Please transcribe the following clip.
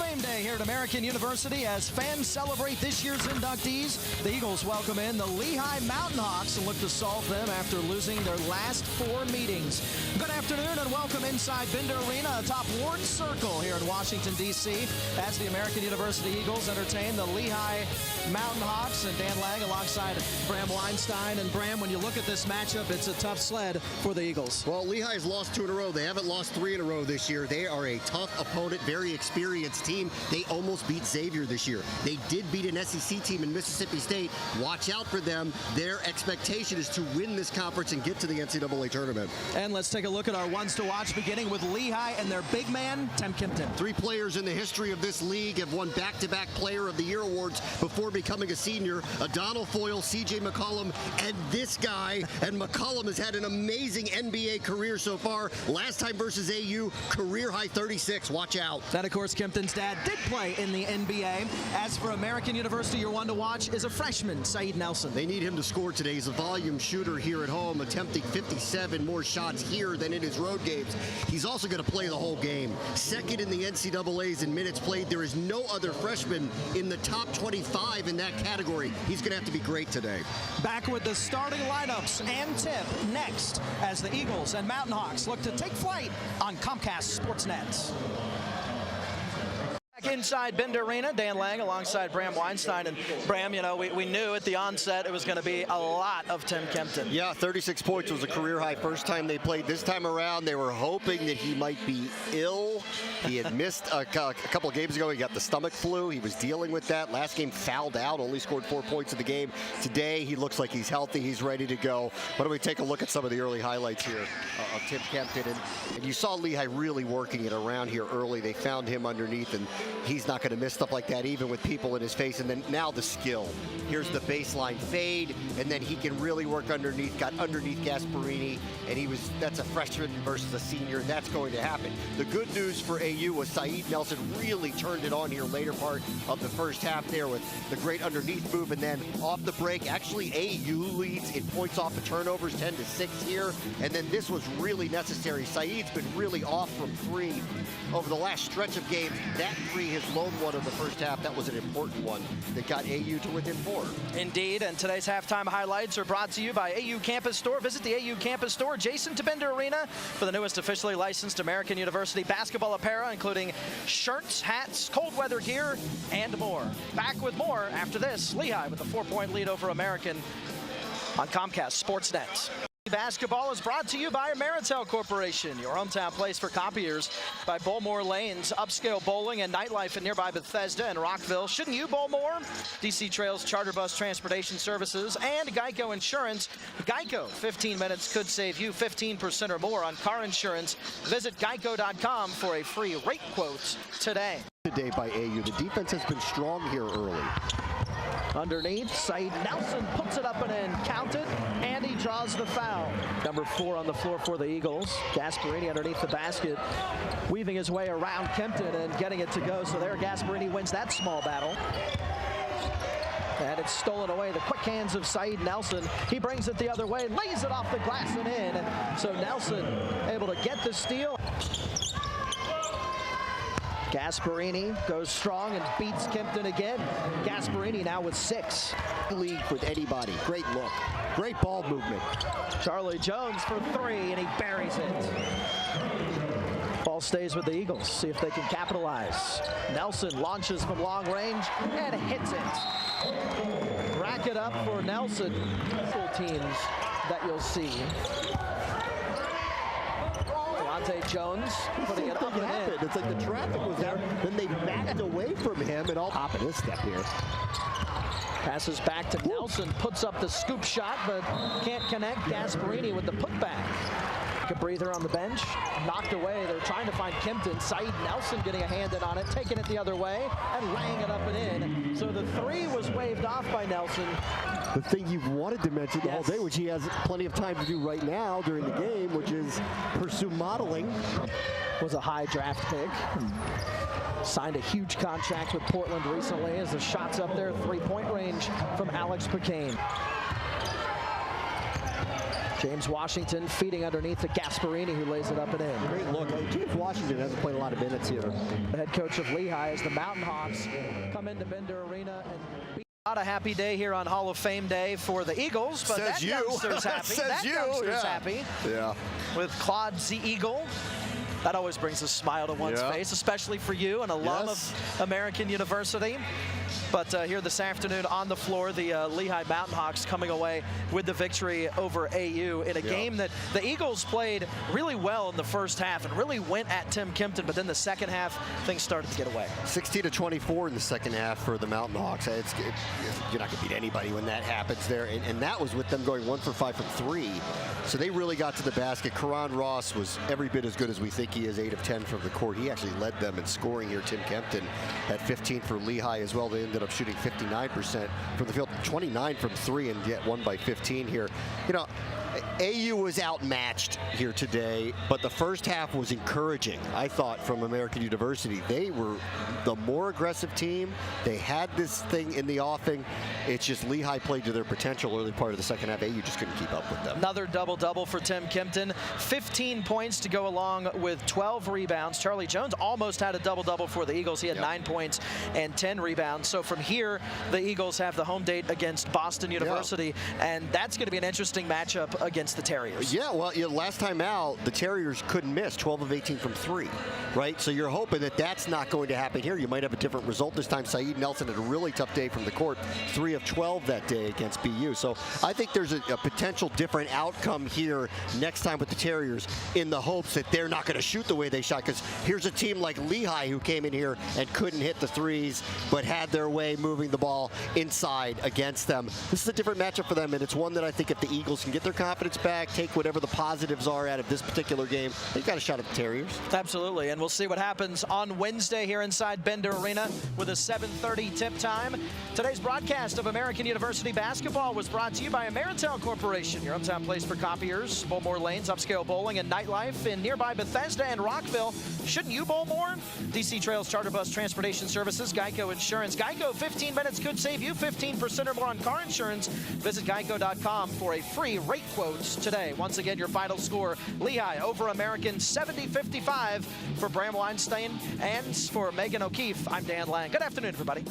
game day here at American University as fans celebrate this year's inductees. The Eagles welcome in the Lehigh Mountain Hawks and look to solve them after losing their last 4 meetings. Good afternoon and welcome inside Bender Arena atop Ward Circle here in Washington, D.C. as the American University Eagles entertain the Lehigh Mountain Hawks, and Dan Laing alongside Bram Weinstein. And Bram, when you look at this matchup, it's a tough sled for the Eagles. Well, Lehigh's lost 2 in a row. They haven't lost 3 in a row this year. They are a tough opponent, very experienced team. They almost beat Xavier this year. They did beat an SEC team in Mississippi State. Watch out for them. Their expectation is to win this conference and get to the NCAA tournament. And let's take a look at our ones to watch, beginning with Lehigh and their big man, Tim Kimpton. 3 players in the history of this league have won back-to-back Player of the Year awards before becoming a senior. Donald Foyle, C.J. McCollum, and this guy. And McCollum has had an amazing NBA career so far. Last time versus AU, career high 36. Watch out. That, of course, Kimpton's dad did play in the NBA. As for American University, your one to watch is a freshman, Saeed Nelson. They need him to score today. He's a volume shooter here at home, attempting 57 more shots here than in his road games. He's also going to play the whole game. Second in the NCAAs in minutes played. There is no other freshman in the top 25 in that category. He's going to have to be great today. Back with the starting lineups and tip next as the Eagles and Mountain Hawks look to take flight on Comcast Sports Network. Inside Bender Arena, Dan Laing alongside Bram Weinstein. And Bram, you know, we knew at the onset it was going to be a lot of Tim Kimpton. Yeah, 36 points was a career high first time they played. This time around, they were hoping that he might be ill. He had missed a couple of games ago. He got the stomach flu. He was dealing with that. Last game fouled out, only scored 4 points in the game. Today, he looks like he's healthy. He's ready to go. Why don't we take a look at some of the early highlights here of Tim Kimpton. And you saw Lehigh really working it around here early. They found him underneath, and he's not going to miss stuff like that even with people in his face. And then now the skill. Here's the baseline fade, and then he can really work underneath. Got underneath Gasparini, and that's a freshman versus a senior. That's going to happen. The good news for AU was Saeed Nelson really turned it on here later part of the first half there with the great underneath move, and then off the break. Actually, AU leads in points off of turnovers, 10-6 here, and then this was really necessary. Saeed's been really off from 3 over the last stretch of games. That 3, his lone one of the first half, that was an important one that got AU to within 4. Indeed, and today's halftime highlights are brought to you by AU Campus Store. Visit the AU Campus Store adjacent to Bender Arena for the newest officially licensed American University basketball apparel, including shirts, hats, cold weather gear, and more. Back with more after this. Lehigh with a 4-point lead over American on Comcast Sports Network. Basketball is brought to you by Ameritel Corporation, your hometown place for copiers, by Bowlmore Lanes, upscale bowling and nightlife in nearby Bethesda and Rockville. Shouldn't you bowl more? DC Trails Charter Bus Transportation Services and Geico Insurance. Geico, 15 minutes could save you 15% or more on car insurance. Visit geico.com for a free rate quote today. Today by AU. The defense has been strong here early. Underneath, Saeed Nelson puts it up and in, counted, and he draws the foul. Number 4 on the floor for the Eagles. Gasparini underneath the basket, weaving his way around Kimpton and getting it to go. So there, Gasparini wins that small battle. And it's stolen away. The quick hands of Saeed Nelson. He brings it the other way, lays it off the glass and in. So Nelson able to get the steal. Gasparini goes strong and beats Kimpton again. Gasparini now with 6. League with anybody. Great look. Great ball movement. Charlie Jones for 3, and he buries it. Ball stays with the Eagles. See if they can capitalize. Nelson launches from long range and hits it. Rack it up for Nelson. Full teams that you'll see. Jones putting it up and in. It's like the traffic was there, then they backed away from him, and all top of this step here. Passes back to Nelson, puts up the scoop shot, but can't connect. Gasparini with the putback. A breather on the bench, knocked away. They're trying to find Kimpton. Saeed Nelson getting a hand in on it, taking it the other way, and laying it up and in. So the 3 was waved off by Nelson. The thing you've wanted to mention the whole day, which he has plenty of time to do right now during the game, which is pursue modeling. Was a high draft pick. Signed a huge contract with Portland recently as the shots up there, 3-point range from Alex Picane. James Washington feeding underneath to Gasparini, who lays it up and in. Great look. James Washington hasn't played a lot of minutes here. The head coach of Lehigh as the Mountain Hawks come into Bender Arena and beat. Not a happy day here on Hall of Fame Day for the Eagles, but that youngster's happy. That youngster's happy. Yeah. With Claude Z. Eagle. That always brings a smile to one's face, especially for you, an alum of American University. But here this afternoon on the floor, the Lehigh Mountain Hawks coming away with the victory over AU in a game that the Eagles played really well in the first half and really went at Tim Kempton, but then the second half, things started to get away. 16-24 in the second half for the Mountain Hawks. You're not going to beat anybody when that happens there. And that was with them going 1 for 5 from 3. So they really got to the basket. Karan Ross was every bit as good as we think he is, 8 of 10 from the court. He actually led them in scoring here. Tim Kempton had 15 for Lehigh as well. They ended up shooting 59% from the field, 29 from 3, and yet won by 15 here. You know, AU was outmatched here today, but the first half was encouraging, I thought, from American University. They were the more aggressive team. They had this thing in the offing. It's just Lehigh played to their potential early part of the second half. AU just couldn't keep up with them. Another double-double for Tim Kempton. 15 points to go along with 12 rebounds. Charlie Jones almost had a double-double for the Eagles. He had 9 points and 10 rebounds. So from here, the Eagles have the home date against Boston University, and that's going to be an interesting matchup against the Terriers. Yeah, well, last time out, the Terriers couldn't miss, 12 of 18 from 3, right? So you're hoping that that's not going to happen here. You might have a different result this time. Saeed Nelson had a really tough day from the court, 3 of 12 that day against BU. So I think there's a potential different outcome here next time with the Terriers, in the hopes that they're not going to shoot the way they shot, because here's a team like Lehigh who came in here and couldn't hit the threes, but had their way moving the ball inside against them. This is a different matchup for them, and it's one that I think if the Eagles can get their confidence back, take whatever the positives are out of this particular game, they've got a shot at the Terriers. Absolutely, and we'll see what happens on Wednesday here inside Bender Arena with a 7:30 tip time. Today's broadcast of American University basketball was brought to you by Ameritel Corporation, your hometown place for copiers, Bowlmore Lanes, upscale bowling, and nightlife in nearby Bethesda and Rockville. Shouldn't you bowl more? DC Trails Charter Bus Transportation Services, Geico Insurance. Geico, 15 minutes could save you 15% or more on car insurance. Visit geico.com for a free rate quote today. Once again, your final score, Lehigh over American, 70-55 for Bram Weinstein and for Megan O'Keefe. I'm Dan Laing. Good afternoon, everybody.